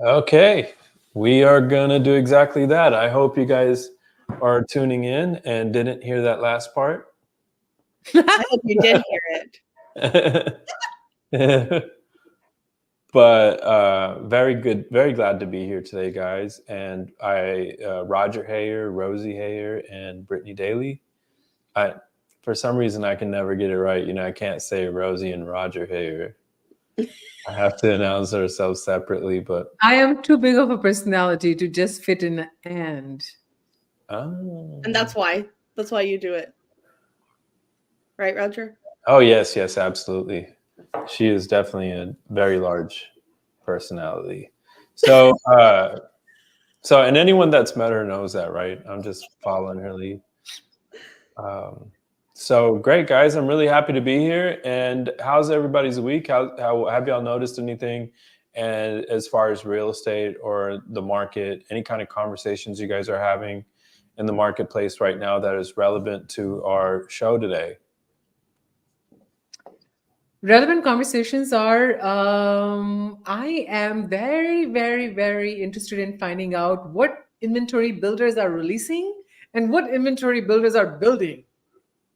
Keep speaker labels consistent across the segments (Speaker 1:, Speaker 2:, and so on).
Speaker 1: Okay, we are gonna do exactly that. I hope you guys are tuning in and didn't hear that last part.
Speaker 2: I hope you did hear it.
Speaker 1: But very good, very glad to be here today, guys. And Roger Hayer, Rosie Hayer, and Brittany Daly. I, for some reason, I can never get it right. You know, I can't say Rosie and Roger Hayer. I have to announce ourselves separately, but
Speaker 3: I am too big of a personality to just fit in and.
Speaker 2: And that's why you do it. Right, Roger?
Speaker 1: Oh, yes, absolutely. She is definitely a very large personality. So, and anyone that's met her knows that, right? I'm just following her lead. So great, guys. I'm really happy to be here. And how's everybody's week? How have y'all noticed anything? And as far as real estate or the market, any kind of conversations you guys are having in the marketplace right now that is relevant to our show today?
Speaker 3: Relevant conversations are, I am very, very, very interested in finding out what inventory builders are releasing and what inventory builders are building.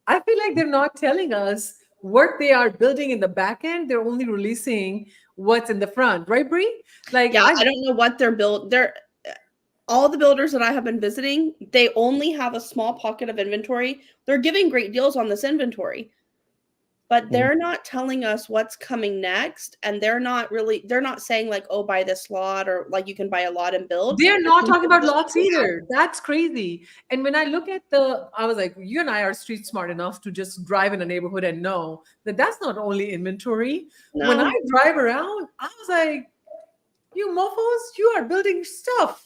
Speaker 3: I feel like they're not telling us what they are building in the back end. They're only releasing what's in the front, right, Bree?
Speaker 2: Like, yeah, I don't know what they're all the builders that I have been visiting, they only have a small pocket of inventory. They're giving great deals on this inventory, but they're not telling us what's coming next. And they're not saying like, oh, buy this lot, or like you can buy a lot and build.
Speaker 3: They're not talking about lots either. That's crazy. And when I look at I was like, you and I are street smart enough to just drive in a neighborhood and know that that's not only inventory. No. When I drive around, I was like, you mofos, you are building stuff.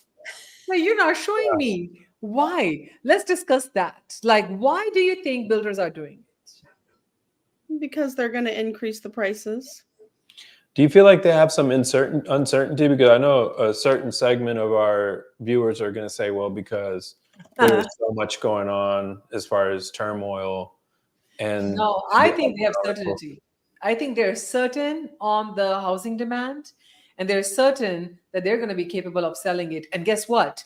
Speaker 3: Like, you're not showing me. Why? Let's discuss that. Like, why do you think builders are doing it?
Speaker 2: Because they're going to increase the prices.
Speaker 1: Do you feel like they have some uncertainty? Because I know a certain segment of our viewers are going to say, well, because there's so much going on as far as turmoil. And
Speaker 3: no, I think they have certainty. I think they're certain on the housing demand, and they're certain that they're going to be capable of selling it. And guess what?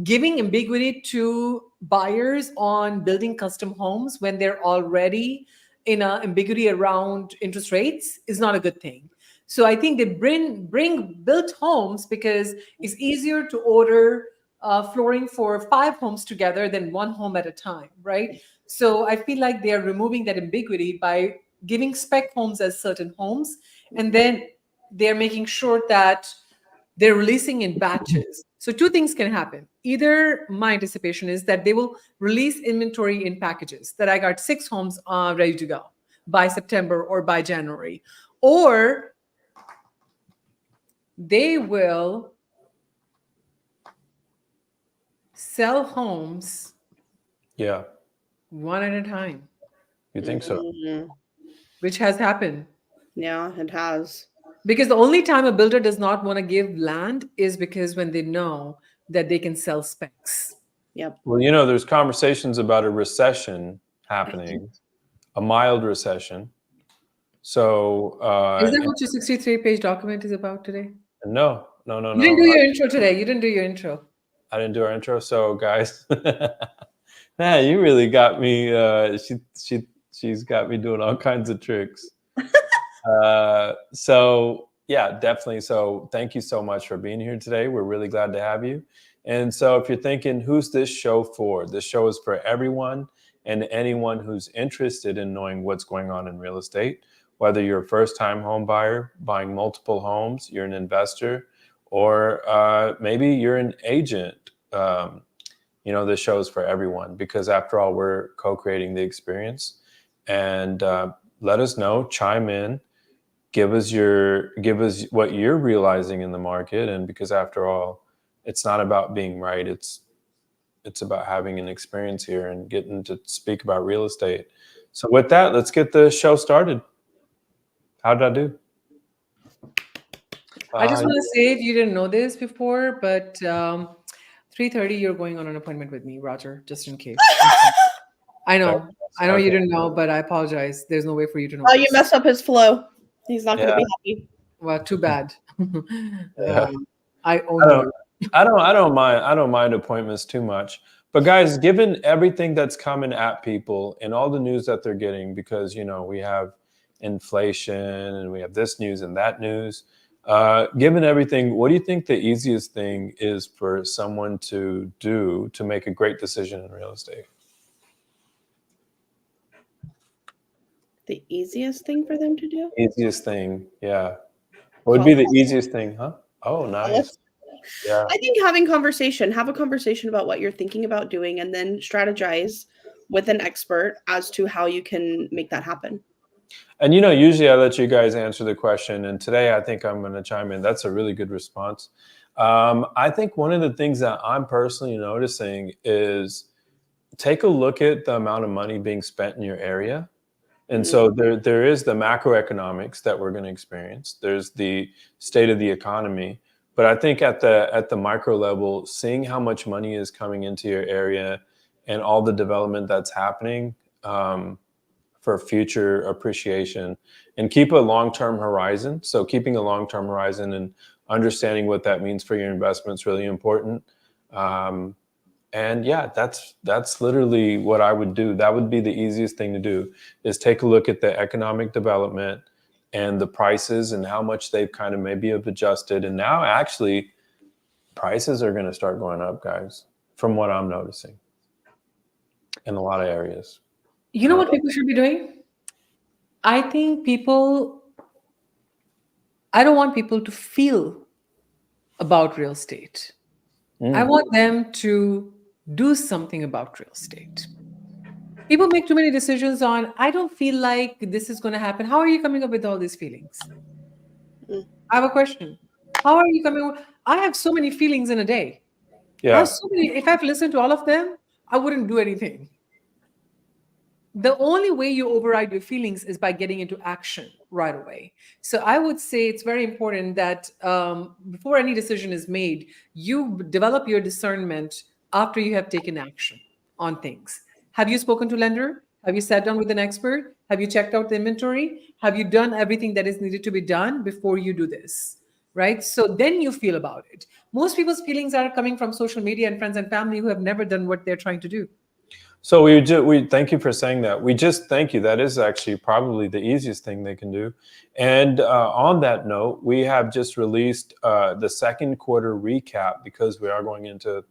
Speaker 3: Giving ambiguity to buyers on building custom homes when they're already in an ambiguity around interest rates is not a good thing. So I think they bring built homes because it's easier to order flooring for 5 homes together than 1 home at a time, right? So I feel like they are removing that ambiguity by giving spec homes as certain homes, and then they're making sure that they're releasing in batches. So 2 things can happen. Either my anticipation is that they will release inventory in packages, that I got 6 homes ready to go by September or by January, or they will sell homes one at a time.
Speaker 1: You think so?
Speaker 2: Mm-hmm.
Speaker 3: Which has happened.
Speaker 2: Yeah, it has.
Speaker 3: Because the only time a builder does not want to give land is because when they know that they can sell specs.
Speaker 2: Yep.
Speaker 1: Well, you know, there's conversations about a recession happening, a mild recession. So
Speaker 3: is that what your 63-page document is about today?
Speaker 1: No.
Speaker 3: You didn't do your intro today. You didn't do your intro.
Speaker 1: I didn't do our intro. So guys, man, you really got me. She's got me doing all kinds of tricks. So yeah, definitely. So thank you so much for being here today. We're really glad to have you. And so if you're thinking, who's this show for? This show is for everyone and anyone who's interested in knowing what's going on in real estate, whether you're a first-time home buyer, buying multiple homes, you're an investor, or maybe you're an agent. You know, this show is for everyone because after all, we're co-creating the experience. And let us know, chime in, give us what you're realizing in the market. And because after all, it's not about being right. It's about having an experience here and getting to speak about real estate. So with that, let's get the show started. How did I do?
Speaker 3: I just want to say, if you didn't know this before, but 3:30, you're going on an appointment with me, Roger, just in case. I know you didn't know, but I apologize. There's no way for you to know.
Speaker 2: Oh, you messed up his flow. He's not going to be happy.
Speaker 3: Well, too bad. I own
Speaker 1: I don't,
Speaker 3: you.
Speaker 1: I don't mind appointments too much. But guys, given everything that's coming at people and all the news that they're getting, because we have inflation and we have this news and that news, given everything, what do you think the easiest thing is for someone to do to make a great decision in real estate?
Speaker 2: The easiest thing for them to do?
Speaker 1: Easiest thing, yeah. What would be the easiest thing, huh? Oh, nice. Yeah.
Speaker 2: I think have a conversation about what you're thinking about doing, and then strategize with an expert as to how you can make that happen.
Speaker 1: And usually I let you guys answer the question, and today I think I'm going to chime in. That's a really good response. I think one of the things that I'm personally noticing is take a look at the amount of money being spent in your area. And so there is the macroeconomics that we're going to experience. There's the state of the economy, but I think at the micro level, seeing how much money is coming into your area and all the development that's happening for future appreciation, and keep a long-term horizon. So keeping a long-term horizon and understanding what that means for your investment is really important. And yeah, that's literally what I would do. That would be the easiest thing to do, is take a look at the economic development and the prices and how much they've kind of maybe have adjusted. And now actually prices are going to start going up, guys, from what I'm noticing in a lot of areas.
Speaker 3: You know what people should be doing? I think I don't want people to feel about real estate. I want them to do something about real estate. People make too many decisions on, I don't feel like this is going to happen. How are you coming up with all these feelings? I have a question. How are you coming? I have so many feelings in a day. I have so many. If I have to listen to all of them, I wouldn't do anything. The only way you override your feelings is by getting into action right away. So I would say it's very important that before any decision is made, you develop your discernment after you have taken action on things. Have you spoken to lender? Have you sat down with an expert? Have you checked out the inventory? Have you done everything that is needed to be done before you do this? Right? So then you feel about it. Most people's feelings are coming from social media and friends and family who have never done what they're trying to do.
Speaker 1: So we thank you for saying that. We just thank you. That is actually probably the easiest thing they can do. And on that note, we have just released the second quarter recap, because we are going into,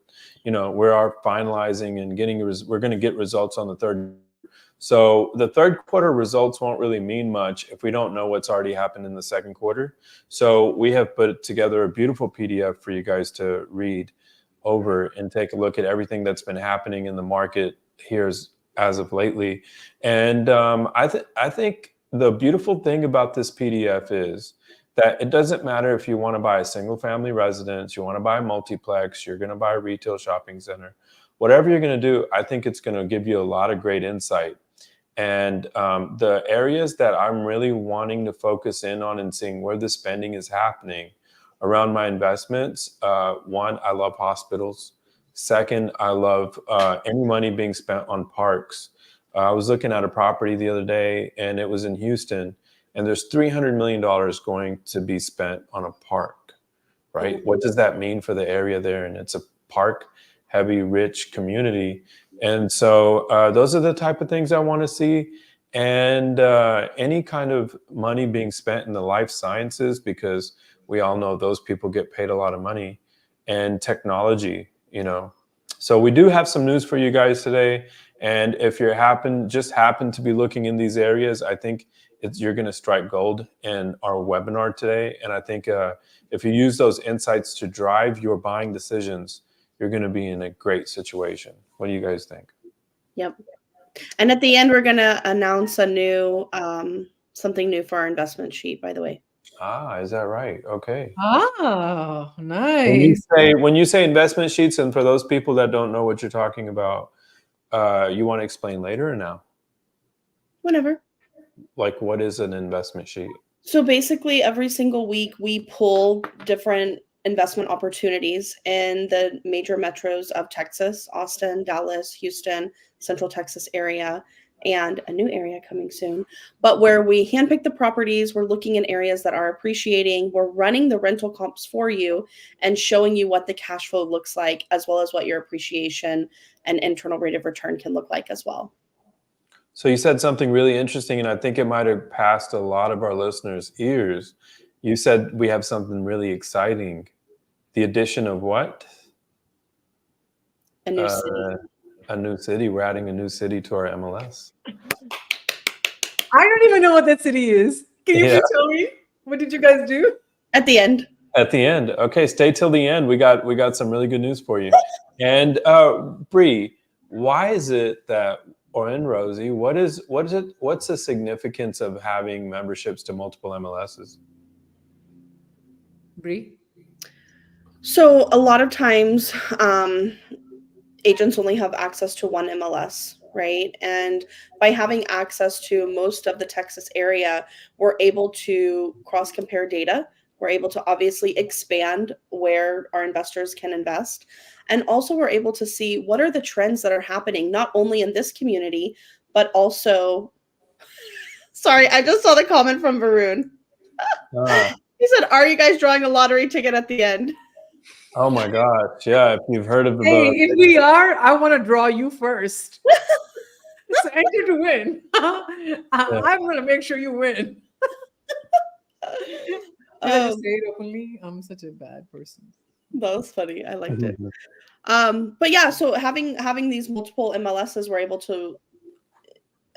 Speaker 1: we are finalizing and we're going to get results on the third. So the third quarter results won't really mean much if we don't know what's already happened in the second quarter. So we have put together a beautiful PDF for you guys to read over and take a look at everything that's been happening in the market here as of lately. And I think the beautiful thing about this PDF is that it doesn't matter if you want to buy a single family residence, you want to buy a multiplex, you're going to buy a retail shopping center, whatever you're going to do, I think it's going to give you a lot of great insight. And the areas that I'm really wanting to focus in on and seeing where the spending is happening around my investments, one, I love hospitals. Second, I love any money being spent on parks. I was looking at a property the other day, and it was in Houston, and there's $300 million going to be spent on a park, right? What does that mean for the area there? And it's a park-heavy, rich community. And so those are the type of things I want to see. And any kind of money being spent in the life sciences, because we all know those people get paid a lot of money, and technology. So we do have some news for you guys today. And if you happen to be looking in these areas, I think you're going to strike gold in our webinar today. And I think if you use those insights to drive your buying decisions, you're going to be in a great situation. What do you guys think?
Speaker 2: Yep. And at the end, we're going to announce a new something new for our investment sheet, by the way.
Speaker 1: Is that right? Okay.
Speaker 3: Oh, nice.
Speaker 1: When you say investment sheets, and for those people that don't know what you're talking about, you want to explain later or now?
Speaker 2: Whenever.
Speaker 1: Like, what is an investment sheet?
Speaker 2: So basically, every single week, we pull different investment opportunities in the major metros of Texas, Austin, Dallas, Houston, Central Texas area. and a new area coming soon, but where we handpick the properties, we're looking in areas that are appreciating, we're running the rental comps for you and showing you what the cash flow looks like, as well as what your appreciation and internal rate of return can look like as well.
Speaker 1: So you said something really interesting, and I think it might have passed a lot of our listeners' ears. You said we have something really exciting. The addition of what?
Speaker 2: A new city.
Speaker 1: A new city. We're adding a new city to our MLS.
Speaker 3: I don't even know what that city is. Can you
Speaker 1: Yeah.
Speaker 3: please tell me? What did you guys do?
Speaker 2: At the end.
Speaker 1: At the end. Okay, stay till the end. We got some really good news for you. And Bree, why is it that, or in Rosie, what's the significance of having memberships to multiple MLSs?
Speaker 3: Bree?
Speaker 2: So a lot of times, agents only have access to one MLS, right? And by having access to most of the Texas area, we're able to cross-compare data. We're able to obviously expand where our investors can invest. And also we're able to see what are the trends that are happening, not only in this community, but also, sorry, I just saw the comment from Varun. He said, are you guys drawing a lottery ticket at the end?
Speaker 1: Oh my gosh. Yeah, if you've heard of the
Speaker 3: Hey,
Speaker 1: book.
Speaker 3: if we are, I want to draw you first. So enter to win. I'm going to make sure you win. Did I just say it openly? I'm such a bad person.
Speaker 2: That was funny. I liked it. But yeah, so having these multiple MLSs, we're able to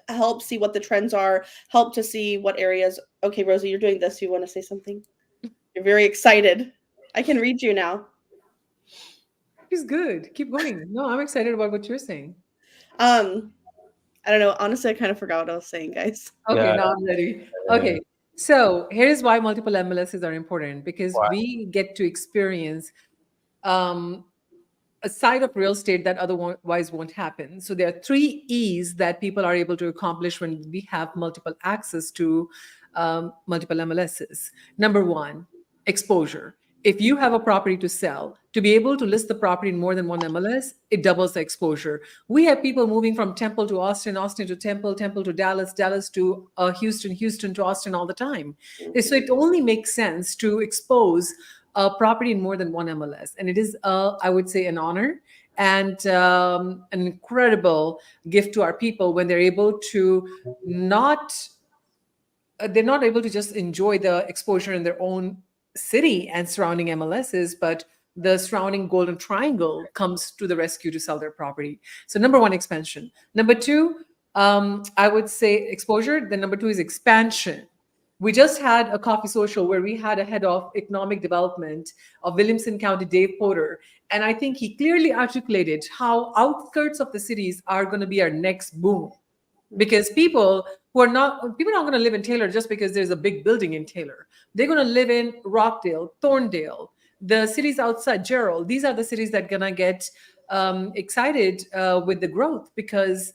Speaker 2: help see what the trends are, help to see what areas. Okay, Rosie, you're doing this. You want to say something? You're very excited. I can read you now.
Speaker 3: He's good. Keep going. No, I'm excited about what you're saying.
Speaker 2: I don't know. Honestly, I kind of forgot what I was saying, guys.
Speaker 3: Okay,
Speaker 1: Yeah.
Speaker 3: now I'm ready. Okay. So here's why multiple MLSs are important, because we get to experience a side of real estate that otherwise won't happen. So there are 3 E's that people are able to accomplish when we have multiple access to multiple MLSs. Number 1, exposure. If you have a property to sell, to be able to list the property in more than one MLS, it doubles the exposure. We have people moving from Temple to Austin, Austin to Temple, Temple to Dallas, Dallas to Houston, Houston to Austin all the time. So it only makes sense to expose a property in more than one MLS. And it is, I would say, an honor and an incredible gift to our people when they're able to they're not able to just enjoy the exposure in their own city and surrounding MLSs, but the surrounding Golden Triangle comes to the rescue to sell their property. So number 1, expansion. Number 2, I would say exposure. Then number 2 is expansion. We just had a coffee social where we had a head of economic development of Williamson County, Dave Porter. And I think he clearly articulated how outskirts of the cities are going to be our next boom. Because people are not going to live in Taylor just because there's a big building in Taylor. They're going to live in Rockdale, Thorndale, the cities outside Gerald. These are the cities that are going to get excited with the growth, because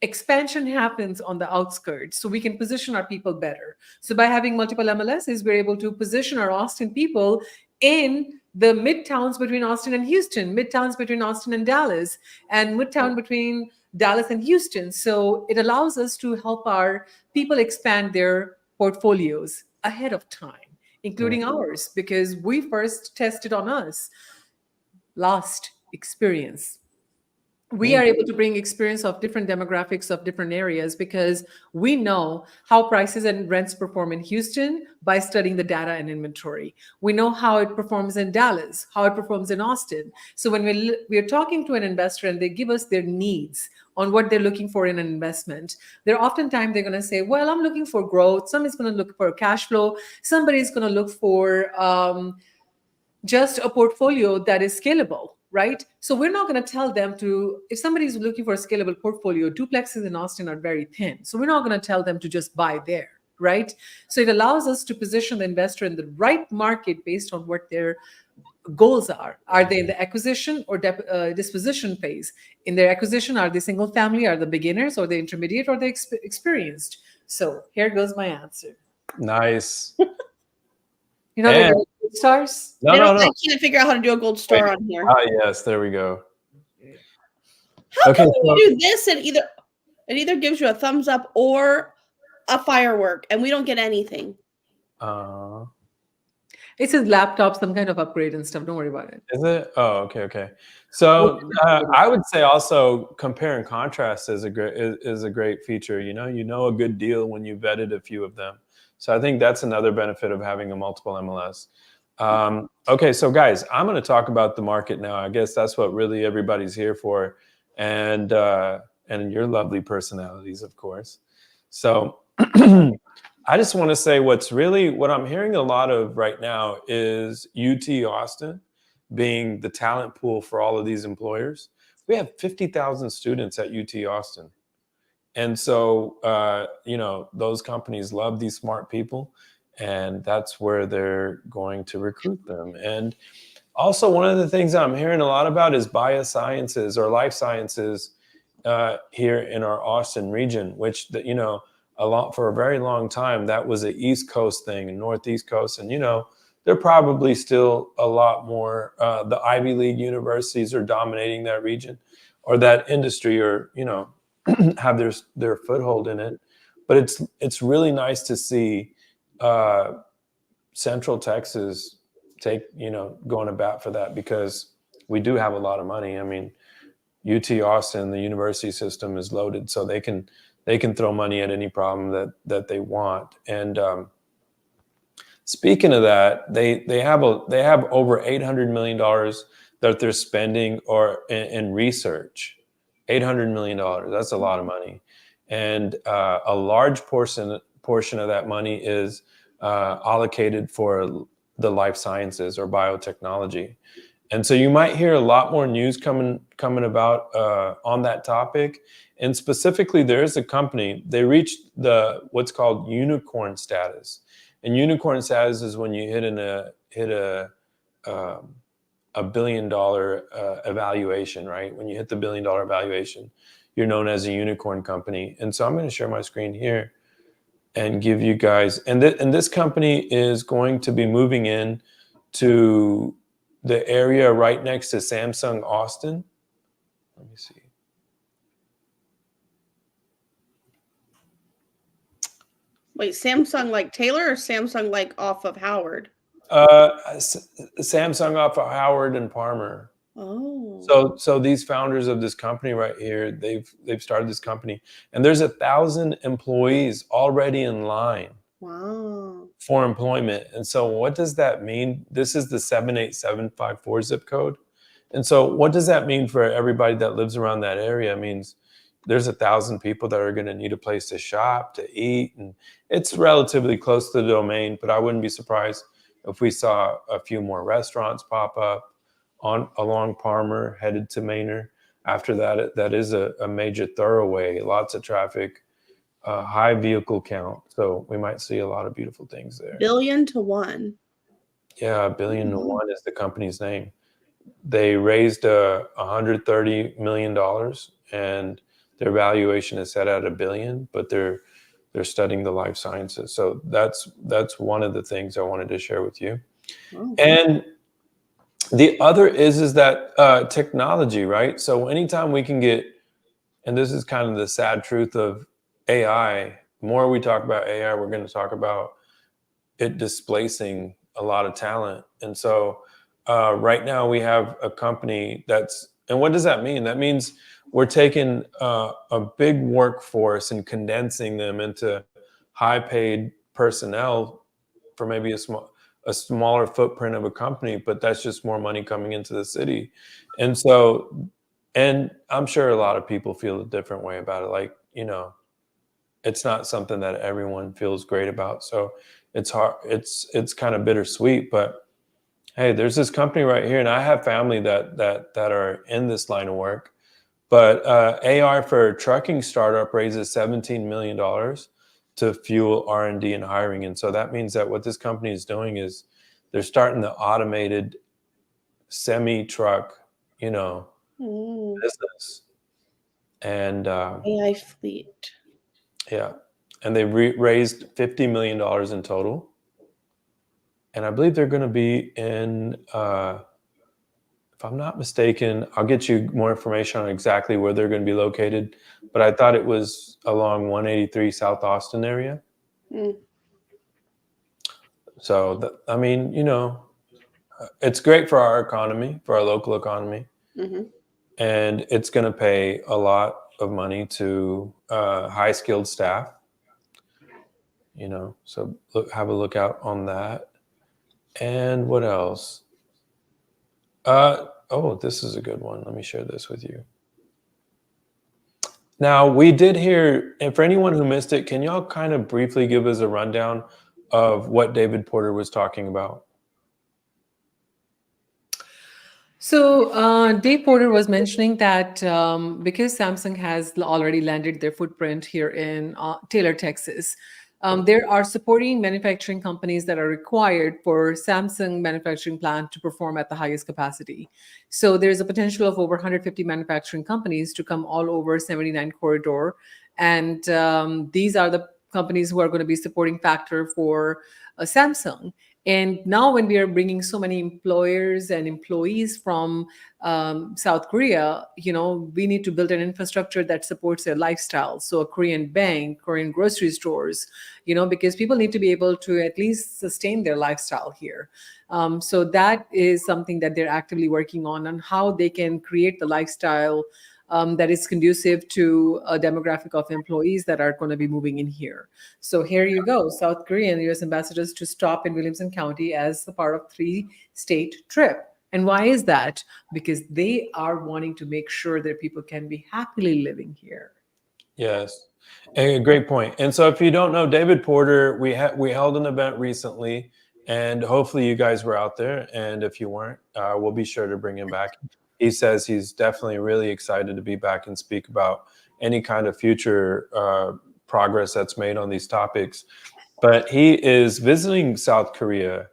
Speaker 3: expansion happens on the outskirts. So we can position our people better. So by having multiple MLSs, we're able to position our Austin people in the midtowns between Austin and Houston, midtowns between Austin and Dallas, and midtown between Dallas and Houston. So it allows us to help our people expand their portfolios ahead of time, including ours, because we first tested on us. Last experience. We are able to bring experience of different demographics of different areas, because we know how prices and rents perform in Houston by studying the data and inventory. We know how it performs in Dallas, how it performs in Austin. So when we are talking to an investor and they give us their needs on what they're looking for in an investment, they're oftentimes they're going to say, well, I'm looking for growth. Somebody's going to look for cash flow. Somebody's going to look for just a portfolio that is scalable. Right? So we're not going to tell them to, if somebody's looking for a scalable portfolio, duplexes in Austin are very thin. So we're not going to tell them to just buy there. Right? So it allows us to position the investor in the right market based on what their goals are. Are they in the acquisition or disposition phase? In their acquisition, are they single family? Are they beginners, or the intermediate, or they experienced? So here goes my answer.
Speaker 1: Nice.
Speaker 3: You know, the gold stars?
Speaker 1: No.
Speaker 2: I can't figure out how to do a gold star on here.
Speaker 1: Yes, there we go.
Speaker 2: How
Speaker 1: Okay,
Speaker 2: can you do this and either? It either gives you a thumbs up or a firework, and we don't get anything.
Speaker 3: It says laptop, some kind of upgrade and stuff. Don't worry about it.
Speaker 1: Is it? Oh, okay. So I would say also compare and contrast is a great feature. You know a good deal when you vetted a few of them. So I think that's another benefit of having a multiple MLS. Okay, so guys, I'm going to talk about the market now. I guess that's what really everybody's here for, and your lovely personalities, of course. So I just want to say what I'm hearing a lot of right now is UT Austin being the talent pool for all of these employers. We have 50,000 students at UT Austin. And so, those companies love these smart people, and that's where they're going to recruit them. And also, one of the things I'm hearing a lot about is biosciences or life sciences here in our Austin region, which, for a very long time, that was an East Coast thing and Northeast Coast. And, they're probably still a lot more, the Ivy League universities are dominating that region or that industry, or, have their foothold in it. But it's really nice to see Central Texas going to bat for that, because we do have a lot of money. I mean, UT Austin, the university system is loaded, so they can throw money at any problem that they want. And speaking of that, they have over $800 million that they're spending in research. $800 million. That's a lot of money, and a large portion of that money is allocated for the life sciences or biotechnology. And so you might hear a lot more news coming about on that topic. And specifically, there is a company, they reached what's called unicorn status. And unicorn status is when you hit a $1 billion evaluation, right? When you hit the $1 billion evaluation, you're known as a unicorn company. And so I'm going to share my screen here and give you guys, and this company is going to be moving in to the area right next to Samsung Austin. Let me see.
Speaker 2: Wait, Samsung like Taylor or Samsung like off of Howard?
Speaker 1: Samsung off of Howard and Palmer.
Speaker 2: Oh.
Speaker 1: So these founders of this company right here, they've started this company, and there's 1,000 employees already in line.
Speaker 2: Wow.
Speaker 1: For employment. And so what does that mean? This is the 78754 zip code. And so what does that mean for everybody that lives around that area? It means there's 1,000 people that are going to need a place to shop, to eat, and it's relatively close to the domain, but I wouldn't be surprised if we saw a few more restaurants pop up along Palmer headed to Manor. After that, that is a major thoroughway, lots of traffic, high vehicle count. So we might see a lot of beautiful things there.
Speaker 2: 1,000,000,000.
Speaker 1: Yeah, 1,000,000,001 is the company's name. They raised $130 million, and their valuation is set at $1 billion, but they're studying the life sciences. So that's one of the things I wanted to share with you.
Speaker 2: Oh.
Speaker 1: And the other is that technology, right? So anytime we can get, and this is kind of the sad truth of AI, the more we talk about AI, we're going to talk about it displacing a lot of talent. And so right now we have a company and what does that mean? That means we're taking a big workforce and condensing them into high paid personnel for maybe a smaller footprint of a company, but that's just more money coming into the city. And so, and I'm sure a lot of people feel a different way about it. Like, it's not something that everyone feels great about. So it's hard. It's kind of bittersweet, but hey, there's this company right here, and I have family that are in this line of work. But AR for a trucking startup raises $17 million to fuel R&D and hiring. And so that means that what this company is doing is they're starting the automated semi-truck, business. And
Speaker 2: AI fleet.
Speaker 1: yeah, and they raised $50 million in total. And I believe they're going to be in if I'm not mistaken, I'll get you more information on exactly where they're going to be located. But I thought it was along 183 South Austin area.
Speaker 2: Mm.
Speaker 1: So, I mean, it's great for our economy, for our local economy.
Speaker 2: Hmm.
Speaker 1: And it's going to pay a lot of money to high skilled staff, so have a look out on that. And what else? This is a good one. Let me share this with you. Now, we did hear, and for anyone who missed it, can y'all kind of briefly give us a rundown of what David Porter was talking about?
Speaker 3: So Dave Porter was mentioning that because Samsung has already landed their footprint here in Taylor, Texas, there are supporting manufacturing companies that are required for Samsung manufacturing plant to perform at the highest capacity. So there's a potential of over 150 manufacturing companies to come all over 79 corridor. And these are the companies who are going to be supporting factor for Samsung. And now when we are bringing so many employers and employees from South Korea, we need to build an infrastructure that supports their lifestyle. So a Korean bank, Korean grocery stores, because people need to be able to at least sustain their lifestyle here. So that is something that they're actively working on how they can create the lifestyle that is conducive to a demographic of employees that are going to be moving in here. So here you go, South Korean U.S. ambassadors to stop in Williamson County as a part of 3-state trip. And why is that? Because they are wanting to make sure that people can be happily living here.
Speaker 1: Yes, a great point. And so if you don't know, David Porter, we held an event recently, and hopefully you guys were out there. And if you weren't, we'll be sure to bring him back. He says he's definitely really excited to be back and speak about any kind of future progress that's made on these topics. But he is visiting South Korea,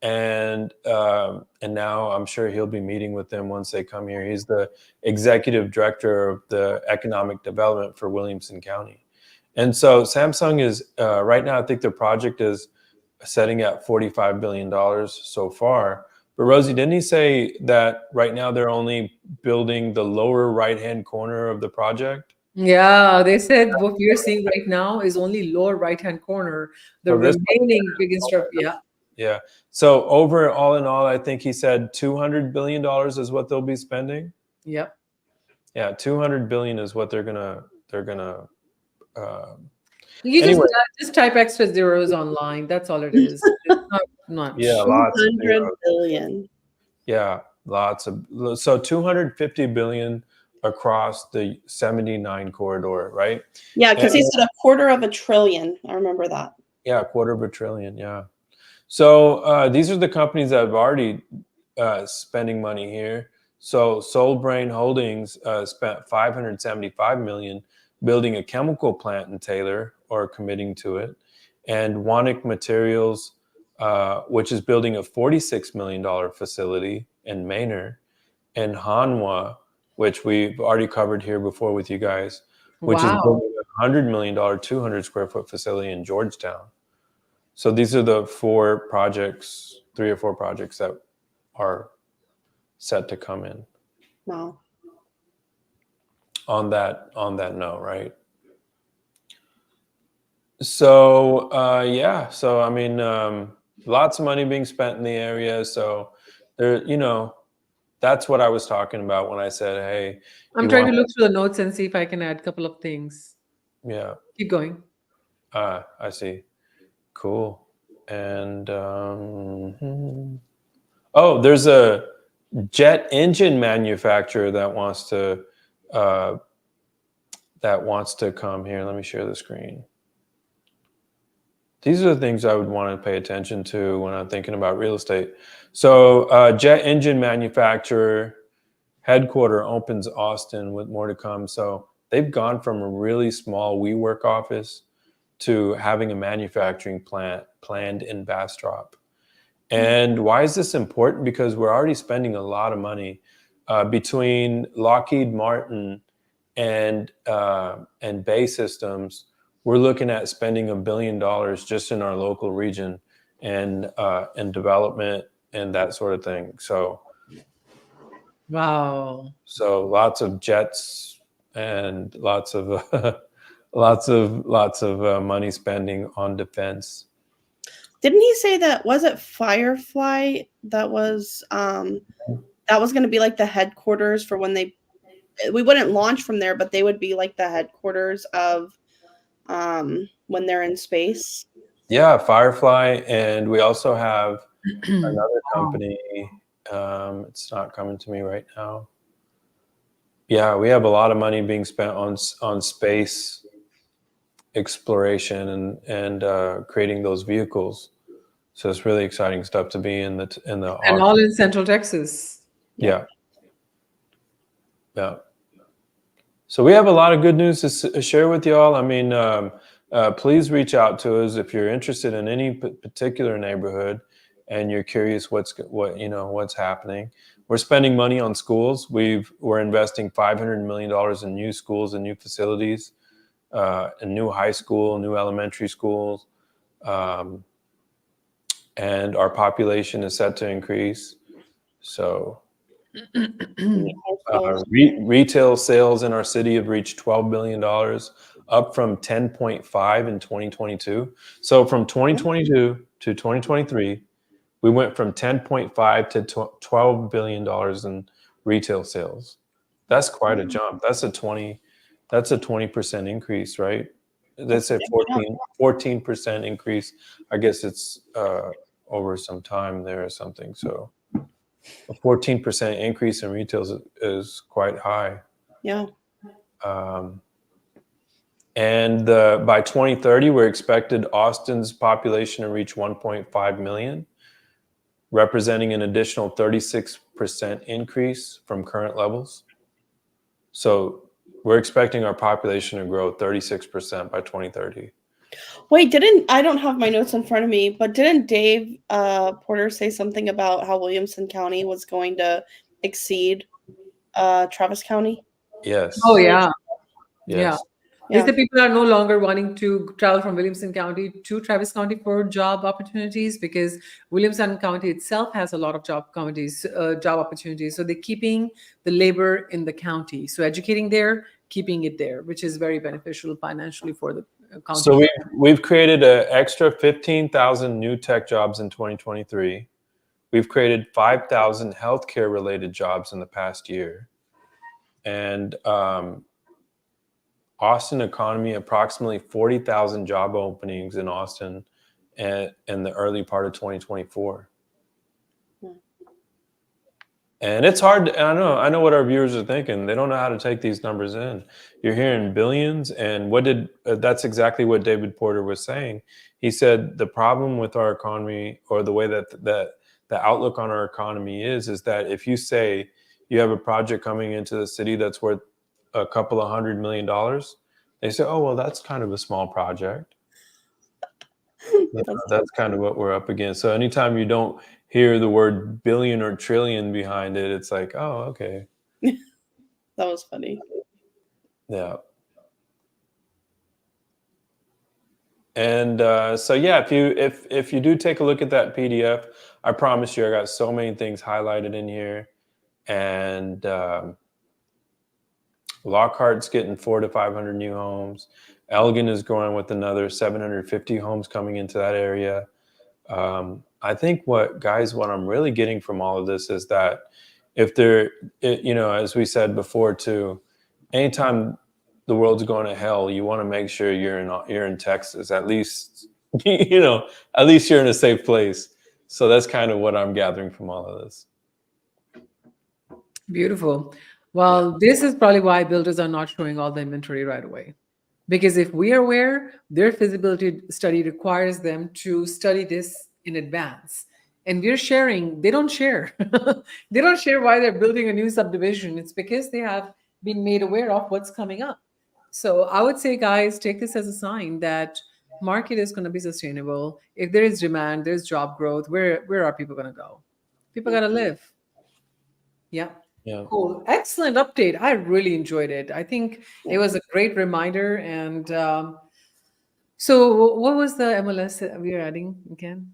Speaker 1: and now I'm sure he'll be meeting with them once they come here. He's the executive director of the economic development for Williamson County. And so Samsung is right now, I think their project is setting at $45 billion so far. But Rosie, didn't he say that right now they're only building the lower right-hand corner of the project?
Speaker 3: Yeah, they said what we are seeing right now is only lower right-hand corner. The remaining big stuff, yeah.
Speaker 1: Yeah. So over all in all, I think he said $200 billion is what they'll be spending.
Speaker 3: Yep.
Speaker 1: Yeah, $200 billion is what they're gonna.
Speaker 3: You
Speaker 1: anyway.
Speaker 3: just type extra zeros online. That's all it is. It's not much.
Speaker 1: Yeah, lots of
Speaker 2: 200 billion.
Speaker 1: Yeah, lots of. So 250 billion across the 79 corridor, right?
Speaker 2: Yeah, because he said $250 billion. I remember that.
Speaker 1: Yeah, $250 billion. Yeah. So these are the companies that have already spending money here. So SoulBrain Holdings spent $575 million building a chemical plant in Taylor, or committing to it, and Wanik Materials, which is building a $46 million facility in Manor, and Hanwha, which we've already covered here before with you guys, which is building a $100 million, 200 square foot facility in Georgetown. So these are the 3 or 4 projects that are set to come in.
Speaker 2: Wow.
Speaker 1: On that note, right? So yeah, so I mean, lots of money being spent in the area. So there, that's what I was talking about when I said, hey,
Speaker 3: I'm trying to look through the notes and see if I can add a couple of things.
Speaker 1: Yeah.
Speaker 3: Keep going.
Speaker 1: I see. Cool. And there's a jet engine manufacturer that wants to come here. Let me share the screen. These are the things I would want to pay attention to when I'm thinking about real estate. So jet engine manufacturer headquarter opens Austin, with more to come. So they've gone from a really small WeWork office to having a manufacturing plant planned in Bastrop. And why is this important? Because we're already spending a lot of money between Lockheed Martin and Bay Systems. We're looking at spending $1 billion just in our local region and development and that sort of thing. So
Speaker 3: Wow.
Speaker 1: So lots of jets and lots of lots of money spending on defense.
Speaker 2: Didn't he say that was it Firefly that was going to be like the headquarters for when we wouldn't launch from there, but they would be like the headquarters of when they're in space.
Speaker 1: Yeah, Firefly, and we also have another
Speaker 3: Wow.
Speaker 1: company. It's not coming to me right now. Yeah, we have a lot of money being spent on space exploration and creating those vehicles. So it's really exciting stuff to be in the
Speaker 3: And all in Central Texas.
Speaker 1: yeah. So we have a lot of good news to share with you all. I mean, please reach out to us if you're interested in any particular neighborhood and you're curious what's happening. We're spending money on schools. We're investing $500 million in new schools and new facilities, a new high school, new elementary schools, and our population is set to increase. So retail sales in our city have reached $12 billion, up from 10.5 in 2022. So from 2022 to 2023, we went from 10.5 to $12 billion in retail sales. That's quite a jump. That's a 20% increase, right? That's a 14% increase. I guess it's over some time there or something. So a 14% increase in retail is quite high.
Speaker 2: Yeah.
Speaker 1: And by 2030, we're expected Austin's population to reach 1.5 million, representing an additional 36% increase from current levels. So we're expecting our population to grow 36% by 2030.
Speaker 2: Wait, I don't have my notes in front of me, but didn't Dave Porter say something about how Williamson County was going to exceed Travis County?
Speaker 1: Yes.
Speaker 3: Oh, yeah.
Speaker 1: Yes.
Speaker 3: Is the people are no longer wanting to travel from Williamson County to Travis County for job opportunities because Williamson County itself has a lot of job opportunities. So they're keeping the labor in the county. So educating there, keeping it there, which is very beneficial financially for the county.
Speaker 1: So we've created an extra 15,000 new tech jobs in 2023. We've created 5,000 healthcare related jobs in the past year. And Austin economy, approximately 40,000 job openings in Austin in the early part of 2024. And it's hard. I know what our viewers are thinking. They don't know how to take these numbers in. You're hearing billions, and that's exactly what David Porter was saying. He said the problem with our economy, or the way that the outlook on our economy is that if you say you have a project coming into the city that's worth a couple of $100 million, they say, oh, well, that's kind of a small project. That's kind of what we're up against. So anytime you don't hear the word billion or trillion behind it, it's like, oh, okay.
Speaker 2: That was funny.
Speaker 1: Yeah. And so yeah, if you do take a look at that PDF, I promise you, I got so many things highlighted in here. And Lockhart's getting 400 to 500 new homes. Elgin is growing with another 750 homes coming into that area. I think what I'm really getting from all of this is that if as we said before too, anytime the world's going to hell, you want to make sure you're in Texas, at least, at least you're in a safe place. So that's kind of what I'm gathering from all of this.
Speaker 3: Beautiful. Well, this is probably why builders are not showing all the inventory right away. Because if we are aware, their feasibility study requires them to study this in advance. And we're sharing, they don't share. They don't share why they're building a new subdivision. It's because they have been made aware of what's coming up. So I would say, guys, take this as a sign that market is going to be sustainable. If there is demand, there's job growth. Where are people going to go? People got to live. Yeah.
Speaker 1: Yeah.
Speaker 3: Cool. Excellent update. I really enjoyed it. I think it was a great reminder. And so what was the MLS that we are adding again?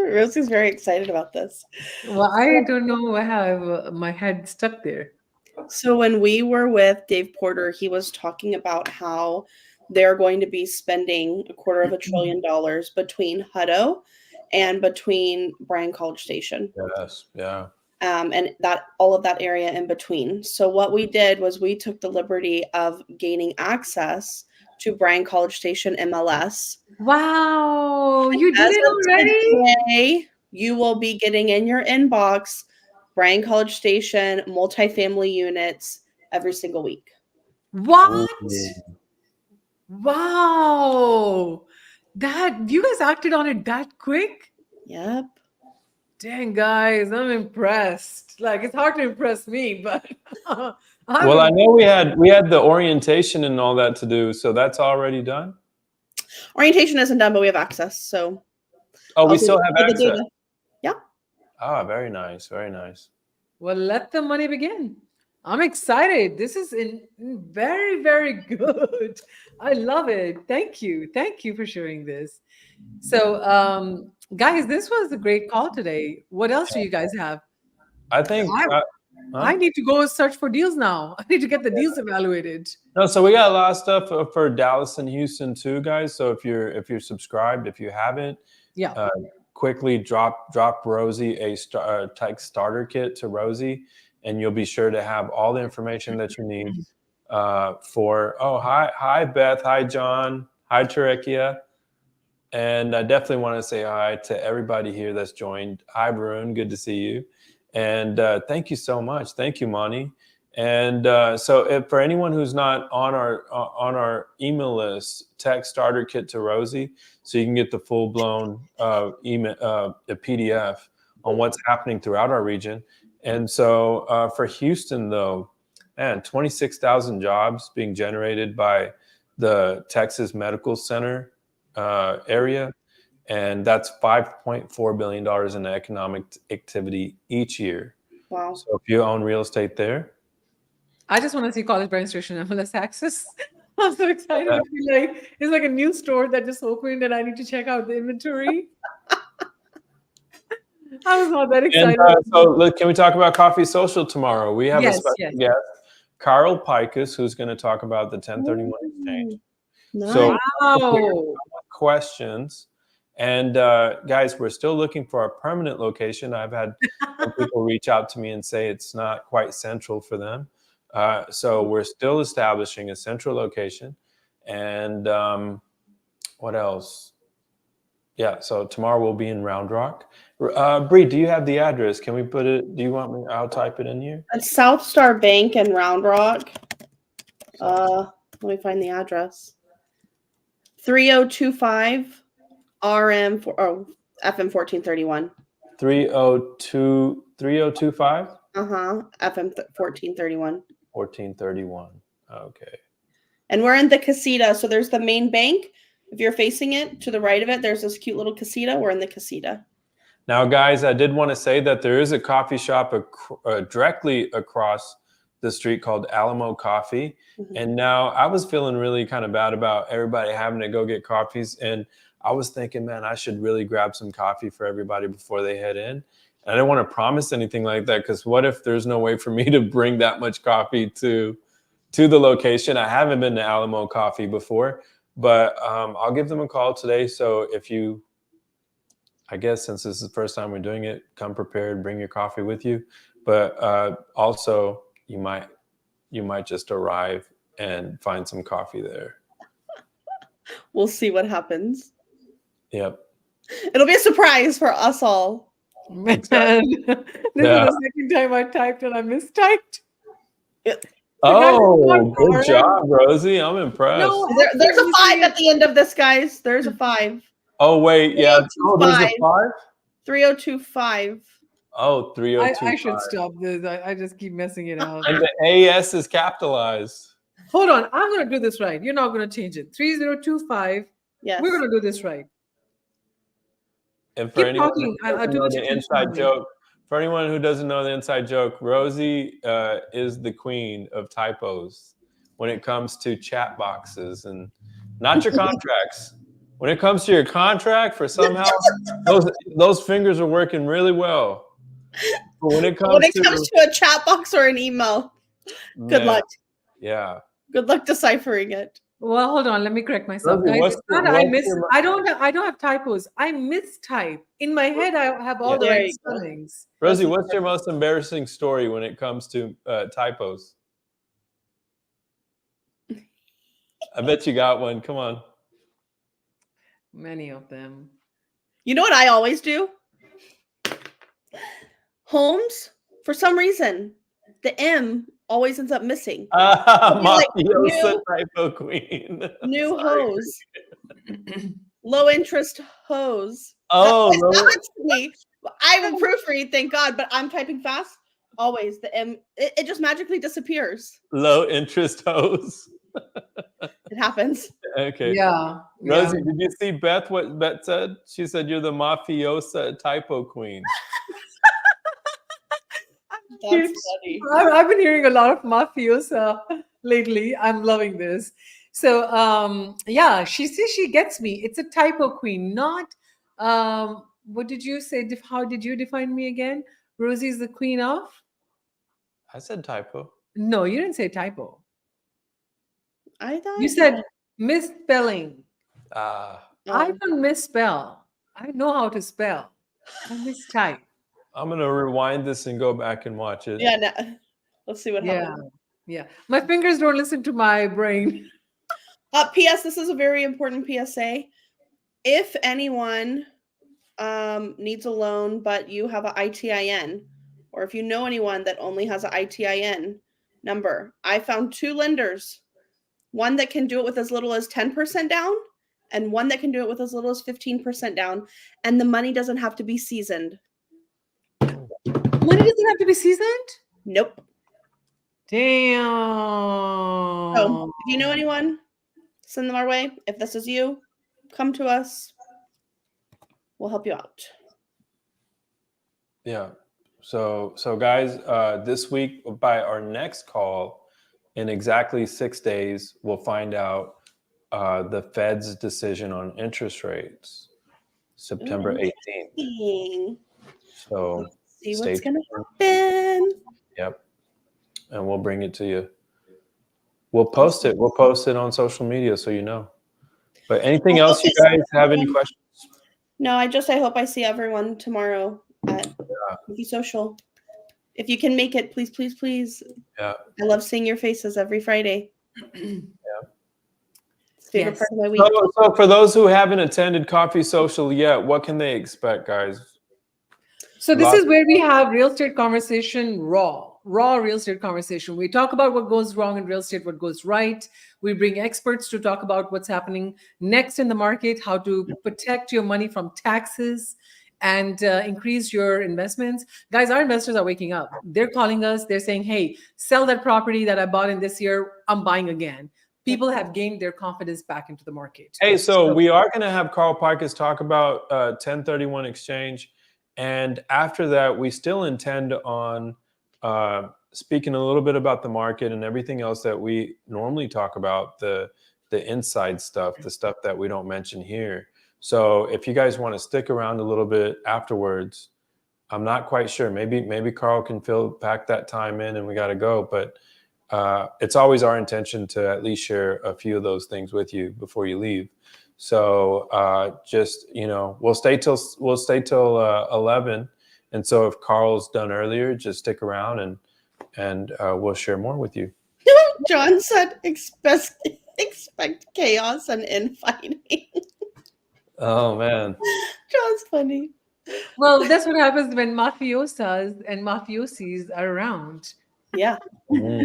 Speaker 2: Rosie's very excited about this.
Speaker 3: Well, I don't know. I have my head stuck there.
Speaker 2: So when we were with Dave Porter, he was talking about how they're going to be spending $250 billion between Hutto and between Bryan College Station.
Speaker 1: Yes. Yeah.
Speaker 2: And that all of that area in between. So what we did was we took the liberty of gaining access to Bryan College Station MLS.
Speaker 3: Wow, you did
Speaker 2: As
Speaker 3: it
Speaker 2: of
Speaker 3: already?
Speaker 2: today, you will be getting in your inbox Bryan College Station multifamily units every single week.
Speaker 3: What?
Speaker 1: Ooh.
Speaker 3: Wow. That you guys acted on it that quick?
Speaker 2: Yep.
Speaker 3: Dang, guys, I'm impressed. Like it's hard to impress me, but
Speaker 1: Well, I know we had the orientation and all that to do, so that's already done.
Speaker 2: Orientation isn't done, but we have access. So
Speaker 1: Oh, we
Speaker 2: I'll
Speaker 1: still
Speaker 2: do
Speaker 1: have
Speaker 2: the
Speaker 1: access.
Speaker 2: data. Yeah.
Speaker 1: Ah, very nice, very nice.
Speaker 3: Well, let the money begin. I'm excited. This is very, very good. I love it. Thank you. Thank you for sharing this. So, guys, this was a great call today. What else do you guys have?
Speaker 1: I think.
Speaker 3: I need to go search for deals now. I need to get the deals evaluated.
Speaker 1: No, so we got a lot of stuff for Dallas and Houston too, guys. So if you're subscribed, if you haven't,
Speaker 3: Yeah.
Speaker 1: quickly drop Rosie a tech starter kit to Rosie, and you'll be sure to have all the information that you need for. Oh, hi Beth, hi John, hi Tarekia, and I definitely want to say hi to everybody here that's joined. Hi Varun, good to see you, and thank you so much. Thank you, Monty. And so, for anyone who's not on our email list, text starter kit to Rosie, so you can get the full blown email, the PDF on what's happening throughout our region. And so, for Houston, though, man, 26,000 jobs being generated by the Texas Medical Center area, and that's $5.4 billion in economic activity each year.
Speaker 2: Wow.
Speaker 1: So, if you own real estate there.
Speaker 3: I just want to see College Bryan Station MLS access. I'm so excited. I feel like it's like a new store that just opened and I need to check out the inventory. I was not that excited.
Speaker 1: And so look, can we talk about Coffee Social tomorrow? We have a special guest, Carl Pikus, who's going to talk about the 1031 exchange.
Speaker 2: Nice.
Speaker 1: So questions. And guys, we're still looking for a permanent location. I've had some people reach out to me and say it's not quite central for them. So we're still establishing a central location. And what else? Yeah, so tomorrow we'll be in Round Rock. Bree, do you have the address? Can we put it? Do you want me? I'll type it in here.
Speaker 2: It's South Star Bank in Round Rock. Let me find the address. 3025 RM FM 1431.
Speaker 1: 3025?
Speaker 2: FM 1431.
Speaker 1: 1431. Okay.
Speaker 2: And we're in the casita. So there's the main bank. If you're facing it, to the right of it, there's this cute little casita. We're in the casita.
Speaker 1: Now, guys, I did want to say that there is a coffee shop directly across the street called Alamo Coffee. Mm-hmm. And now I was feeling really kind of bad about everybody having to go get coffees. And I was thinking, man, I should really grab some coffee for everybody before they head in. And I didn't want to promise anything like that, because what if there's no way for me to bring that much coffee to the location? I haven't been to Alamo Coffee before. But I'll give them a call today. So if you, I guess since this is the first time we're doing it, come prepared, bring your coffee with you. But also you might just arrive and find some coffee there.
Speaker 2: We'll see what happens.
Speaker 1: Yep.
Speaker 2: It'll be a surprise for us all.
Speaker 3: Man, this is the second time I typed and I mistyped.
Speaker 2: Yep.
Speaker 1: Oh, good job, Rosie. I'm impressed.
Speaker 2: No, there's a 5 at the end of this, guys. There's a 5.
Speaker 1: Oh, wait. Yeah. Oh, there's a 5?
Speaker 2: 3025.
Speaker 1: Oh, 3025.
Speaker 3: I should stop this. I just keep messing it up.
Speaker 1: And the AS is capitalized.
Speaker 3: Hold on. I'm going to do this right. You're not going to change it. 3025.
Speaker 2: Yes.
Speaker 3: We're going to do this right.
Speaker 1: And for anyone who doesn't know the inside joke, for anyone who doesn't know the inside joke, Rosie is the queen of typos when it comes to chat boxes, and not your contracts, When it comes to your contract, for somehow those fingers are working really well. But when it comes
Speaker 2: to a chat box or an email, good
Speaker 1: man,
Speaker 2: luck.
Speaker 1: Yeah.
Speaker 2: Good luck deciphering it.
Speaker 3: Well, hold on. Let me correct myself,
Speaker 1: Rosie,
Speaker 3: guys. It's not I don't have typos. I mistype. In my head, I have all the
Speaker 2: There
Speaker 3: right
Speaker 2: you go.
Speaker 3: spellings.
Speaker 1: Rosie, what's your most embarrassing story when it comes to typos? I bet you got one. Come on.
Speaker 3: Many of them.
Speaker 2: You know what I always do? Holmes, for some reason, the M always ends up missing.
Speaker 1: Mafiosa typo queen.
Speaker 2: New hose. Low interest hose.
Speaker 1: Oh,
Speaker 2: That's me. I will proofread, thank God, but I'm typing fast. Always the M, it just magically disappears.
Speaker 1: low interest hose.
Speaker 2: It happens.
Speaker 1: Okay.
Speaker 3: Yeah.
Speaker 1: Rosie, did you see Beth? What Beth said? She said you're the mafiosa typo queen.
Speaker 2: That's funny.
Speaker 3: I've been hearing a lot of mafiosa lately. I'm loving this. So yeah, she says she gets me. It's a typo queen, not what did you say? How did you define me again? Rosie's the queen of?
Speaker 1: I said typo.
Speaker 3: No, you didn't say typo.
Speaker 2: I thought
Speaker 3: You said misspelling.
Speaker 1: Ah.
Speaker 3: I don't misspell. I know how to spell. I mistype.
Speaker 1: I'm gonna rewind this and go back and watch it.
Speaker 2: Yeah, no. Let's see what happens.
Speaker 3: Yeah. My fingers don't listen to my brain.
Speaker 2: P.S. This is a very important PSA. If anyone needs a loan, but you have an ITIN, or if you know anyone that only has an ITIN number, I found 2 lenders. One that can do it with as little as 10% down, and one that can do it with as little as 15% down. And the money doesn't have to be seasoned.
Speaker 3: Money doesn't have to be seasoned?
Speaker 2: Nope.
Speaker 3: Damn.
Speaker 2: So if you know anyone, send them our way. If this is you, come to us. We'll help you out.
Speaker 1: Yeah. So guys, this week by our next call, in exactly 6 days, we'll find out the Fed's decision on interest rates, September 18th. So
Speaker 2: see what's going to happen.
Speaker 1: Yep. And we'll bring it to you. We'll post it. We'll post it on social media so you know. But anything else you guys have any questions?
Speaker 2: No, I hope I see everyone tomorrow at Wiki Social. If you can make it, please, please, please.
Speaker 1: Yeah.
Speaker 2: I love seeing your faces every Friday.
Speaker 1: Yeah.
Speaker 2: Favorite part of my week.
Speaker 1: So for those who haven't attended Coffee Social yet, what can they expect, guys?
Speaker 3: So this is where we have real estate conversation, raw real estate conversation. We talk about what goes wrong in real estate, what goes right. We bring experts to talk about what's happening next in the market, how to protect your money from taxes and increase your investments. Guys, our investors are waking up. They're calling us. They're saying, hey, sell that property that I bought in this year. I'm buying again. People have gained their confidence back into the market.
Speaker 1: Hey, so we are going to have Carl Pikus talk about 1031 exchange. And after that, we still intend on speaking a little bit about the market and everything else that we normally talk about, the inside stuff, the stuff that we don't mention here. So if you guys want to stick around a little bit afterwards, I'm not quite sure. Maybe Carl can pack that time in and we got to go. But it's always our intention to at least share a few of those things with you before you leave. So just, we'll stay till 11. And so if Carl's done earlier, just stick around and we'll share more with you.
Speaker 2: John said, expect chaos and infighting.
Speaker 1: Oh, man.
Speaker 2: John's funny.
Speaker 3: Well, that's what happens when mafiosas and mafiosis are around.
Speaker 2: Yeah.
Speaker 1: Yeah.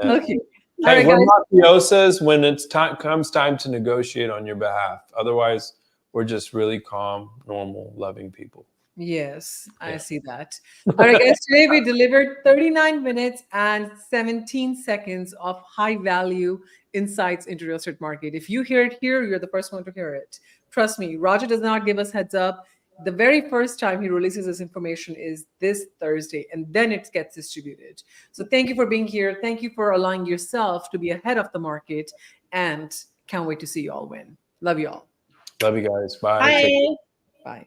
Speaker 3: Okay.
Speaker 1: Hey, we're mafiosas when comes time to negotiate on your behalf. Otherwise, we're just really calm, normal, loving people.
Speaker 3: Yes, I see that. All right, guys, today we delivered 39 minutes and 17 seconds of high value insights into real estate market. If you hear it here, you're the first one to hear it. Trust me, Roger does not give us heads up. The very first time he releases this information is this Thursday, and then it gets distributed. So thank you for being here. Thank you for allowing yourself to be ahead of the market, and can't wait to see you all win. Love you all.
Speaker 1: Love you guys. Bye. Take care.
Speaker 2: Bye.
Speaker 3: Bye.